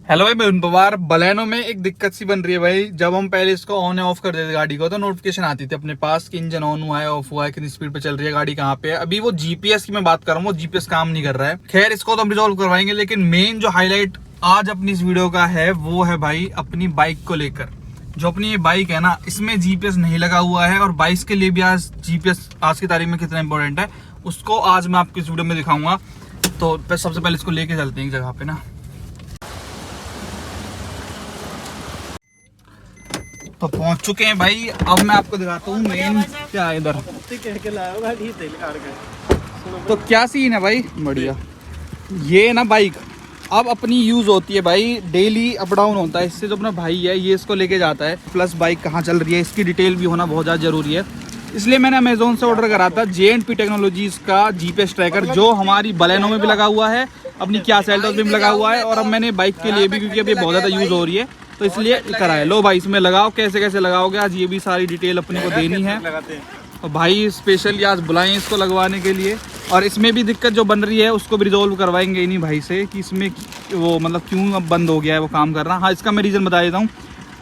Hello भाई, मैं Pawar. Baleno में एक दिक्कत सी बन रही है भाई। जब हम पहले इसको ऑन ऑफ कर देते गाड़ी को तो नोटिफिकेशन आती थी अपने पास कि इंजन ऑन हुआ है, ऑफ हुआ है, कितनी स्पीड पे चल रही है गाड़ी, कहाँ पे है। अभी वो जीपीएस की मैं बात कर रहा हूँ, वो जीपीएस काम नहीं कर रहा है। खैर, इसको तो हम रिजॉल्व करवाएंगे, लेकिन मेन जो हाईलाइट आज अपनी इस वीडियो का है वो है भाई अपनी बाइक को लेकर। जो अपनी ये बाइक है ना, इसमें जीपीएस नहीं लगा हुआ है और बाइक के लिए भी आज जीपीएस आज की तारीख में कितना इंपॉर्टेंट है उसको आज मैं आपको इस वीडियो में दिखाऊंगा। तो सबसे पहले इसको लेके चलते हैं एक जगह पे ना। तो पहुंच चुके हैं भाई। अब मैं आपको दिखाता हूँ मेन क्या है इधर। तो क्या सीन है भाई, बढ़िया। ये ना बाइक अब अपनी यूज होती है भाई, डेली अप डाउन होता है। इससे जो अपना भाई है ये इसको लेके जाता है, प्लस बाइक कहाँ चल रही है इसकी डिटेल भी होना बहुत ज़्यादा जरूरी है। इसलिए मैंने अमेजोन से ऑर्डर करा था J&P टेक्नोलॉजीज का जीपीएस ट्रैकर, जो हमारी बलेनो में भी लगा हुआ है, अपनी क्या सेल्टोस में भी लगा हुआ है, और अब मैंने बाइक के लिए भी, क्योंकि अभी बहुत ज़्यादा यूज़ हो रही है तो इसलिए कराया। लो भाई, इसमें लगाओ, कैसे कैसे लगाओगे आज ये भी सारी डिटेल अपने को देनी है। तो भाई स्पेशली आज बुलाएं इसको लगवाने के लिए, और इसमें भी दिक्कत जो बन रही है उसको भी रिजोल्व करवाएंगे इन्हीं भाई से कि इसमें वो मतलब क्यों अब बंद हो गया है वो काम करना। हाँ, इसका मैं रीज़न बता देता हूँ।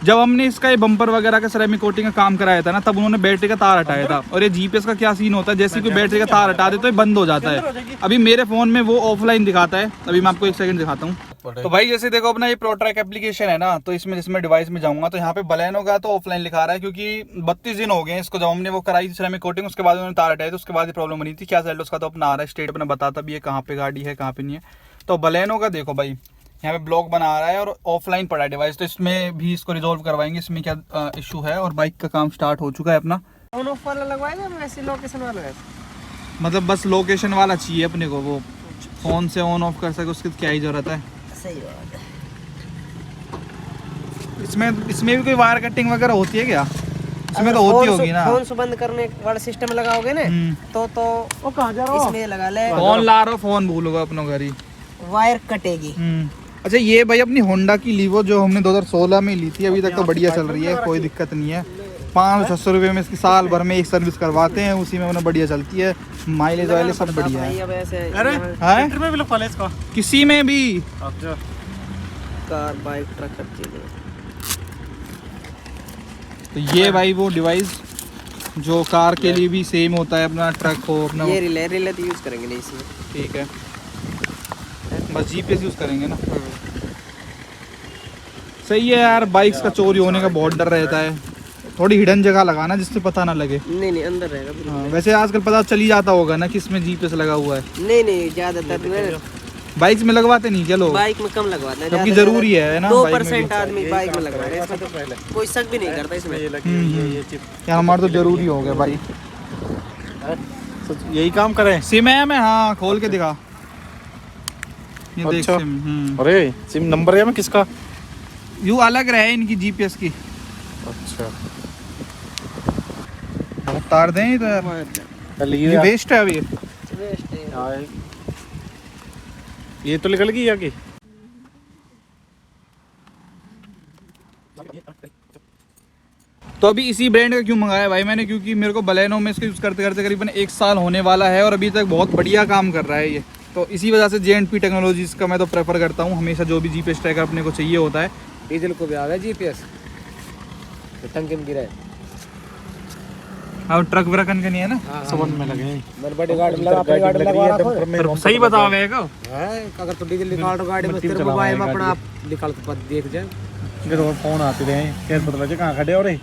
जब हमने इसका ये बम्पर वगैरह का सेरेमिक कोटिंग का काम कराया था ना, तब उन्होंने बैटरी का तार हटाया था। और ये जीपीएस का क्या सीन होता है, जैसे कोई बैटरी का तार हटा दे तो ये बंद हो जाता है। अभी मेरे फोन में वो ऑफलाइन दिखाता है, अभी मैं आपको एक सेकंड दिखाता हूँ। तो भाई जैसे देखो अपना ये प्रोट्रैक एप्लीकेशन है ना, तो इसमें जिसमें डिवाइस में जाऊंगा तो यहाँ पे बलेनो का तो ऑफलाइन लिखा रहा है, क्योंकि 32 दिन हो गए इसको। जब हमने वो कराई थी सेरेमिक कोटिंग, उसके बाद उन्होंने तार हटाया तो उसके बाद ये प्रॉब्लम बनी थी। क्या सेल्टोस का तो अपना आ रहा है, स्टेट अपना बताता भी है कहाँ पे गाड़ी है कहाँ पे नहीं है। तो बलेनो का देखो भाई, यहाँ पे ब्लॉक बना रहा है और ऑफलाइन पड़ा है डिवाइस, तो इसमें भी इसको रिजोल्व करवाएंगे इसमें क्या इशू है। और बाइक का काम स्टार्ट हो चुका है अपना। ऑन ऑफ वाला लगवाएगा वैसे लोकेशन वाला है, मतलब बस लोकेशन वाला चाहिए अपने को, वो फोन से ऑन ऑफ कर सके उसकी क्या ही जरूरत है। सही बात है। इसमें भी कोई वायर कटिंग वगैरह होती है क्या? इसमें तो होती होगी ना। फोन से बंद करने वाला सिस्टम लगाओगे ना तो वो कहाँ जा रहा हो, इसमें लगा ले। फोन ला रहा हो, फोन भूलोगा अपना घर ही, वायर कटेगी। अच्छा, ये भाई अपनी होंडा की लीवो जो हमने 2016 में ली थी, अभी तक तो बढ़िया चल रही है, कोई दिक्कत नहीं है। 500-600 रुपये में इसकी साल भर में एक सर्विस करवाते हैं, उसी में बढ़िया चलती है। माइलेज वाइलेज सब बढ़िया है। किसी में भी कार बाइक ट्रक हर चीज। तो ये भाई वो डिवाइस जो कार के लिए भी सेम होता है, अपना ट्रक हो अपना। ये रिले तो यूज करेंगे नहीं इसमें, ठीक है, बस जीपीएस यूज करेंगे ना। सही है यार, बाइक्स का चोरी होने का बहुत डर रहता है। थोड़ी हिडन जगह लगाना जिससे पता ना लगे। नहीं अंदर रहेगा। हाँ, वैसे आजकल पता चल ही जाता होगा ना कि इसमें जीपीएस लगा हुआ है। नहीं ज्यादातर बाइक्स में लगवाते नहीं, चलो बाइक में कम लगवाते हैं, क्योंकि जरूरी है ना। 2% आदमी बाइक में लगवा रहे हैं, इसमें तो कोई शक भी नहीं करता इसमें। यार हमारा तो जरूरी हो गया भाई, यही काम करें। सिम है मैं, हाँ खोल के दिखा। ये देख अच्छा। सिम। अरे सिम नंबर है मैं किसका? यू अलग रहे इनकी जीपीएस की। अच्छा, तार दें तो यार, ये वेस्ट है अभी। ये तो निकल गई आगे। तो अभी इसी ब्रांड का क्यों मंगाया भाई मैंने, क्योंकि मेरे को बलेनो में इसको यूज़ करते करते करीबन 1 साल होने वाला है और अभी तक बहुत बढ़िया काम कर रहा है ये। तो इसी वजह से J&P टेक्नोलॉजीज का मैं तो प्रेफर करता हूँ हमेशा। जो भी जीपीएस ट्रैकर अपने को चाहिए होता है, डीजल को भी आ गया जीपीएस, टंकी में गिरा है। अब ट्रक व्रकन का नहीं है ना, समझ में लगे। बड़ी गाड़ी में लगा, अपनी गाड़ी में लगवा सही बताओ है। अगर तो डीजल निकाल रहा गाड़ी में, तेरे मोबाइल में अपना आप निकाल के देख जाए। तो फोन आते रहे, कैसे पता लगे कहाँ खड़े हो रहे।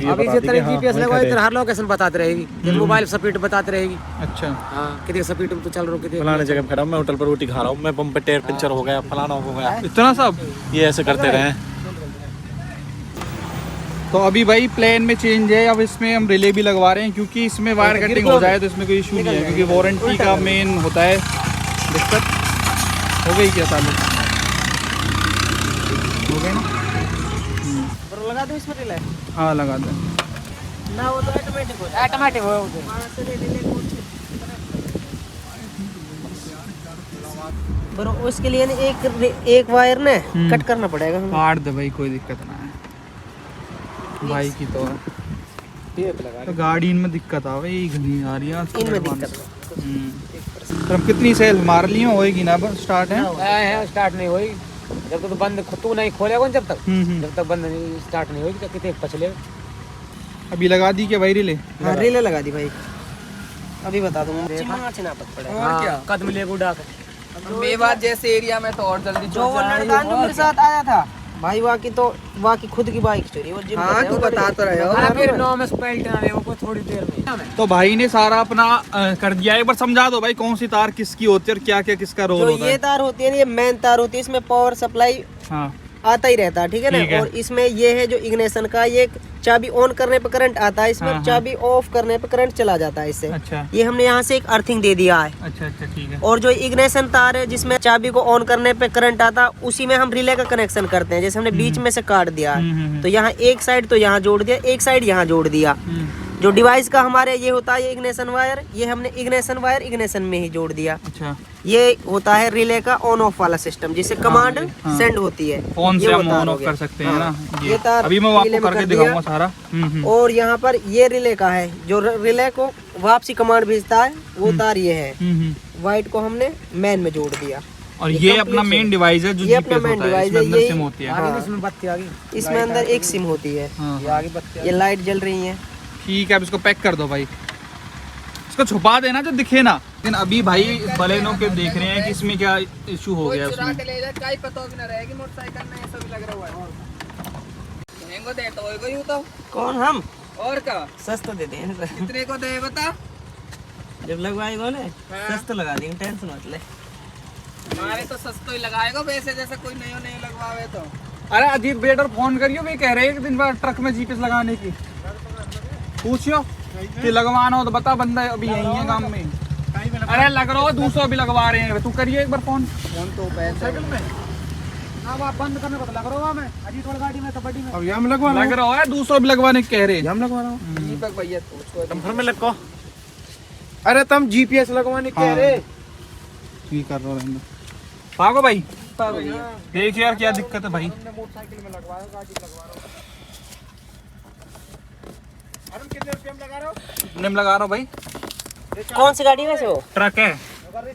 अभी इसी तरह जीपीएस लगवाई तो हर लोकेशन बताते रहेगी, मोबाइल स्पीड बताते रहेगी। अच्छा, हाँ, कितनी स्पीड में तो चल रहा हो, कितनी फलाने जगह खड़ा हूँ मैं, होटल पर रोटी खा रहा हूँ मैं, पंप पे टायर पंचर हो गया, फलाना हो गया, इतना सब ये ऐसे करते रहे। तो अभी भाई प्लान में चेंज है, अब इसमें हम रिले भी लगवा रहे हैं, क्योंकि इसमें वायर कटिंग हो जाए तो इसमें कोई इशू नहीं है, क्योंकि वारंटी का मेन होता है दिक्कत। हो गई क्या चालू? हो गई ना? लगा दो इसमें रिले। हाँ लगा दें ना, वो तो ऑटोमेटिक हो बरो। उसके लिए एक वायर ने कट करना पड़ेगा। काट दे भाई, कोई दिक्कत ना है भाई की। तो गाड़ी इनमें दिक्कत आ गई, घनी आ रही है इनमें दिक्कत। तो हम कितनी सेल मार ली होगी ना, बस स्टार्ट है स्टार्ट नहीं हुई। जब तक तो बंद तू नहीं खोलेगा जब तक हम्म। जब तक बंद नहीं स्टार्ट नहीं होगी तो कितने पछले अभी लगा दी क्या भाई रिले? हाँ रिले लगा दी भाई, अभी बता दूंगा। चिनापत पड़ेगा और क्या कदम ले उड़ा मेवात जैसे एरिया में तो और जल्दी जो वो लड़का जो मेरे साथ आया था भाई, वहाँ की खुद की बाइक चोरी, वो जिम हाँ, तू बता तो रहे हो। अरे फिर 9 में स्पेल्ट ना ले वो थोड़ी देर में। तो भाई ने सारा अपना कर दिया है। एक बार समझा दो भाई कौन सी तार किसकी होती है और क्या क्या किसका रोल जो होता ये है। तार होती है ना, ये मेन तार होती है, इसमें पावर सप्लाई हाँ आता ही रहता है, ठीक है ठीक है। ना। और इसमें ये है जो इग्निशन का, ये चाबी ऑन करने पे करंट आता है, इसमें हाँ, चाबी ऑफ करने पे करंट चला जाता है इससे। अच्छा ये हमने यहाँ से एक अर्थिंग दे दिया है। अच्छा अच्छा ठीक है। और जो इग्निशन तार है जिसमें चाबी को ऑन करने पे करंट आता है, उसी में हम रिले का कनेक्शन करते हैं। जैसे हमने बीच में से काट दिया है, तो यहाँ एक साइड तो यहाँ जोड़ दिया, एक साइड यहाँ जोड़ दिया। जो डिवाइस का हमारे ये होता है इग्निशन वायर, ये हमने इग्निशन वायर इग्निशन में ही जोड़ दिया। अच्छा ये होता है रिले का ऑन ऑफ वाला सिस्टम, जिससे कमांड हाँ। सेंड होती है। फोन ये से वो हम तार ऑन हो ऑफ गया। कर सकते हैं हाँ। ना। ये तार अभी मैं रिले आपको में करके कर दिया। दिखाऊंगा सारा। और यहाँ पर ये रिले का है, जो रिले को वापसी कमांड भेजता है, वो तार ये है। वाइट को हमने मैन में जोड़ दिया। और ये अपना मेन डिवाइस है जो ये अपना जीपीएस मेन होता है, डिवाइस इसमें है। अंदर ये सिम होती है। हाँ, इसमें बत्ती आ गई, इसमें अंदर एक सिम होती है। हाँ, ये हाँ। आगे बत्ती ये लाइट जल रही है। ठीक है, अब इसको पैक कर दो भाई। इसको छुपा देना जो दिखे ना। लेकिन अभी भाई बलेनो के देख रहे हैं कि इसमें क्या इशू हो गया उसमें। कौन हम? और का सस्ता दे दें। कितने को दे बता। जब लगवाए बोले सस्ता लगा देंगे, टेंशन मत ले। हमारे तो सस्तो ही लगाएगा वैसे, जैसे कोई नहीं लगवावे तो। अरे अजीत बेटर फोन करियो, भी कह रहे हैं एक दिन बाद ट्रक में जीपीएस लगाने की। पूछियो कि लगवाना हो तो बता, बंदा अभी यही है काम में। अरे लग रहा हो 200 भी लगवा रहे हैं, तू करिए एक बार फोन तो साइकिल में। आप बंद करने को लग रहा हूँ मैं अजीत वाली गाड़ी में, कबड्डी में। अब हम लगवा लग रहा है 200 भी लगवाने कह रहे हैं। हम लगवा रहा हूँ। दीपक भैया तुम घर में लगो। अरे तुम जीपीएस लगवाने कह रहे। ठीक कर रहा हूँ भागो भाई। देख यार क्या दिक्कत है भाई। मोटरसाइकिल में लगवाओ, गाड़ी में लगवा रहा हूँ। अरुण कितने रुपये में लगा रहे हो? कितने में लगा रहा हूँ भाई? कौन सी गाड़ी वैसे वो? ट्रक है।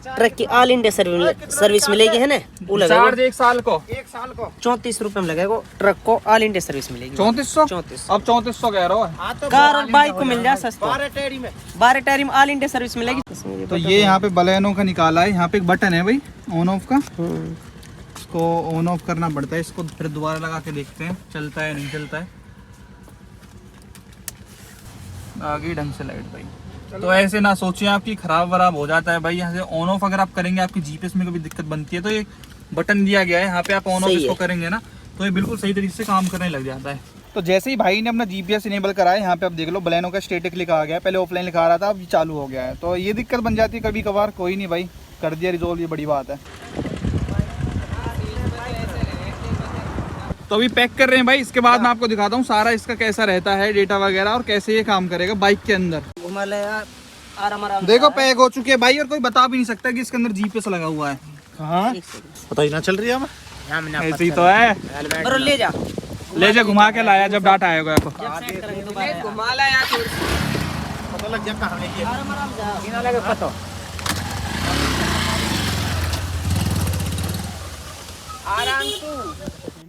ट्रक की ऑल इंडिया सर्विस मिलेगी, है ना? वो लगेगा चार्ज 1 साल को 1 साल को 34 रुपए में लगेगा। ट्रक को ऑल इंडिया सर्विस मिलेगी 3400। 34। अब 3400 कह रहा है। हाँ तो कार और बाइक को मिल जाए सस्ता। 12 टेरी में 12 टायर में ऑल इंडिया सर्विस मिलेगी। तो ये यहाँ पे बलेनो का निकाला है। यहाँ पे एक बटन है भाई ऑन ऑफ का, इसको ऑन ऑफ करना पड़ता है। इसको फिर दोबारा लगा के देखते हैं चलता है नहीं चलता है। आगे ढंग से लाइट भाई। तो ऐसे ना सोचिए आपकी खराब वराब हो जाता है भाई। यहाँ से ऑन ऑफ अगर आप करेंगे, आपकी जीपीएस में कभी दिक्कत बनती है तो ये बटन दिया गया है यहाँ पे, आप ऑन ऑफ सही इसको है। करेंगे ना तो ये बिल्कुल सही तरीके से काम करने लग जाता है। तो जैसे ही भाई ने अपना जीपीएस इनेबल कराया, यहाँ पे आप देख लो बलेनो का स्टैटिक लिखा आ गया है। पहले ऑफलाइन लिखा रहा था, अब ये चालू हो गया है। तो ये दिक्कत बन जाती है कभी कभार, कोई नहीं भाई, कर दिया रिजोल्व, ये बड़ी बात है। तो अभी पैक कर रहे हैं भाई। इसके बाद मैं आपको दिखाता हूँ सारा इसका कैसा रहता है डेटा वगैरह और कैसे ये काम करेगा बाइक के अंदर। आराम देखो पैक हो चुके हैं भाई, और कोई बता भी नहीं सकता कि इसके अंदर जीपीएस लगा हुआ है। हाँ पता ही ना चल रही है हमें। ऐसे ही तो है। बरो ले जा, ले जा घुमा के लाया जब डाटा आएगा आपको। घुमा ला यार। पता लग गया कहाँ है ये। आराम जा। बिना लगे पता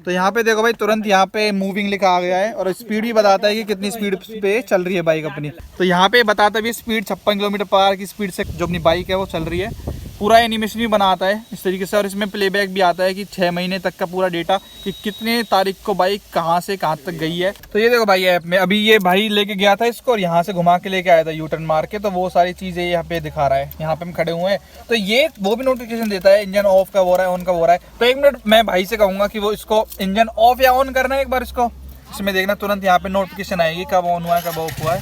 तो यहाँ पे देखो भाई तुरंत यहाँ पे मूविंग लिखा आ गया है और स्पीड भी बताता है कि कितनी स्पीड पे चल रही है बाइक अपनी। तो यहाँ पे बताता भी स्पीड 56 किलोमीटर पर आवर की स्पीड से जो अपनी बाइक है वो चल रही है। पूरा एनिमेशन भी बनाता है इस तरीके से, और इसमें प्लेबैक भी आता है कि 6 महीने तक का पूरा डेटा कि कितने तारीख को बाइक कहाँ से कहाँ तक गई है। तो ये देखो भाई ऐप में अभी ये भाई लेके गया था इसको और यहाँ से घुमा के लेके आया था यू टर्न मार के, तो वो सारी चीज़ें यहाँ पे दिखा रहा है। यहाँ पे हम खड़े हुए हैं तो ये वो भी नोटिफिकेशन देता है इंजन ऑफ का हो रहा है, ऑन का हो रहा है। तो 1 मिनट मैं भाई से कहूँगा कि वो इसको इंजन ऑफ या ऑन करना है एक बार इसको, इसमें देखना तुरंत यहाँ पे नोटिफिकेशन आएगी कब ऑन हुआ है कब ऑफ हुआ है।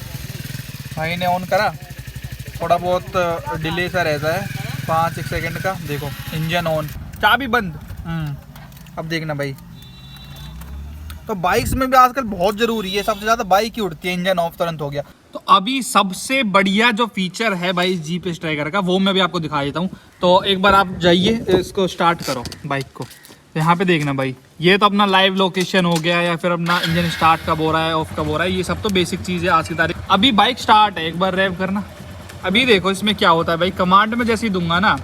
भाई ने ऑन करा, थोड़ा बहुत डिले सा रहता है 5-1 सेकंड का। देखो इंजन ऑन, चाबी बंद। अब देखना भाई, तो बाइक्स में भी आजकल बहुत जरूरी है, सबसे ज्यादा बाइक ही उड़ती है, इंजन ऑफ तुरंत हो गया। तो अभी सबसे बढ़िया जो फीचर है भाई जीपीएस ट्रैकर का वो मैं भी आपको दिखा देता हूँ। तो एक बार आप जाइए, इसको स्टार्ट करो बाइक को। तो यहाँ पे देखना भाई, ये तो अपना लाइव लोकेशन हो गया या फिर अपना इंजन स्टार्ट कब हो रहा है ऑफ कब हो रहा है, ये सब तो बेसिक चीज़ है आज की तारीख। अभी बाइक स्टार्ट है, एक बार रेव करना। अभी देखो इसमें क्या होता है भाई, कमांड में जैसे ही दूंगा ना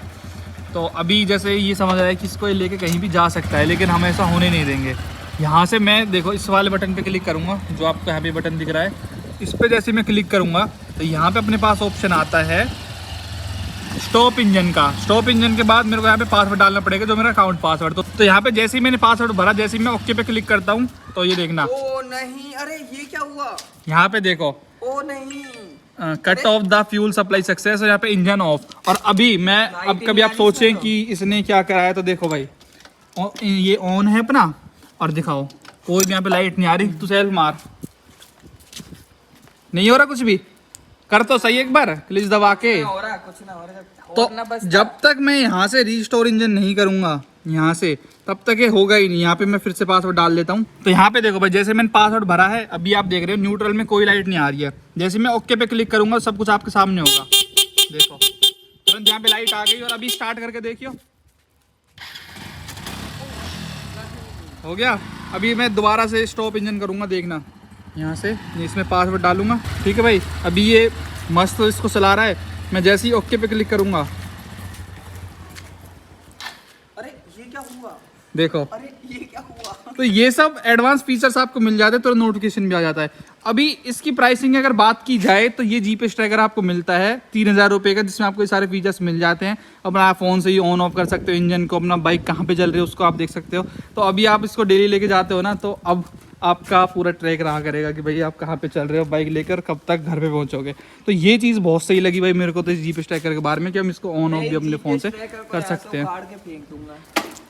तो अभी जैसे ये समझ रहा है कि इसको ये लेके कहीं भी जा सकता है, लेकिन हम ऐसा होने नहीं देंगे। यहाँ से मैं देखो इस वाले बटन पे क्लिक करूँगा, जो आपको यहाँ पे बटन दिख रहा है, इस पर जैसे मैं क्लिक करूँगा तो यहाँ पे अपने पास ऑप्शन आता है स्टॉप इंजन का। स्टॉप इंजन के बाद मेरे को यहाँ पे पासवर्ड डालना पड़ेगा, जो मेरा अकाउंट पासवर्ड। तो यहाँ पे जैसे ही मैंने पासवर्ड भरा, जैसे ही मैं ओके पे क्लिक करता हूँ तो ये देखना, ओ नहीं, अरे ये क्या हुआ? यहाँ पे देखो ओ नहीं, cut off the fuel supply success, और यहाँ पे इंजन ऑफ। और अभी मैं अब कभी आप सोचें कि इसने क्या कराया, तो देखो भाई ये ऑन है अपना, और दिखाओ कोई भी यहाँ पे लाइट नहीं आ रही। तू सेल्फ मार, नहीं हो रहा कुछ भी, कर तो सही एक बार क्लिच दबा के। हो रहा कुछ ना हो रहा, तो जब तक मैं यहाँ से रीस्टोर इंजन नहीं करूंगा यहाँ से, तब तक ये होगा ही नहीं। यहाँ पे मैं फिर से पासवर्ड डाल देता हूँ। तो यहाँ पे देखो भाई, जैसे मैंने पासवर्ड भरा है, अभी आप देख रहे हो न्यूट्रल में कोई लाइट नहीं आ रही है। जैसे मैं ओके पे क्लिक करूंगा सब कुछ आपके सामने होगा। देखो तुरंत यहाँ पे लाइट आ गई, और अभी स्टार्ट करके देखियो, हो गया। अभी मैं दोबारा से स्टॉप इंजन करूंगा, देखना यहाँ से, इसमें पासवर्ड डालूंगा, ठीक है भाई। अभी ये मस्त इसको चला रहा है, मैं जैसे ही ओके पे क्लिक करूंगा, अरे ये क्या हुआ? देखो अरे ये क्या हुआ? तो ये सब एडवांस फीचर्स आपको मिल जाते हैं, तो नोटिफिकेशन भी आ जाता है। अभी इसकी प्राइसिंग अगर बात की जाए तो ये जीपीएस ट्रैकर आपको मिलता है 3000 रुपये का, जिसमें आपको ये सारे फीचर्स मिल जाते हैं। अपना आप फ़ोन से ही ऑन ऑफ कर सकते हो इंजन को, अपना बाइक कहाँ पे चल रही है उसको आप देख सकते हो। तो अभी आप इसको डेली लेके जाते हो ना, तो अब आपका पूरा ट्रैक रहा करेगा कि भाई आप कहाँ पे चल रहे हो बाइक लेकर, कब तक घर पे पहुँचोगे। तो ये चीज़ बहुत सही लगी भाई मेरे को तो इस जीपीएस ट्रैकर के बारे में, कि हम इसको ऑन ऑफ भी अपने फ़ोन से कर सकते हैं।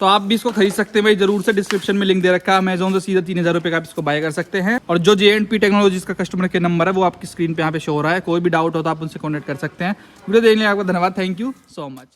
तो आप भी इसको खरीद सकते हैं भाई, जरूर से डिस्क्रिप्शन में लिंक दे रखा है अमेजोन से, सीधा 3000 रुपये का आप इसको बाय कर सकते हैं। और जो J&P टेक्नोलॉजीज का कस्टमर केयर नंबर है वो आपकी स्क्रीन पे यहाँ पे शो हो रहा है, कोई भी डाउट हो तो आप उनसे कॉन्टेक्ट कर सकते हैं। वीडियो देखने के लिए आपका धन्यवाद, थैंक यू सो मच।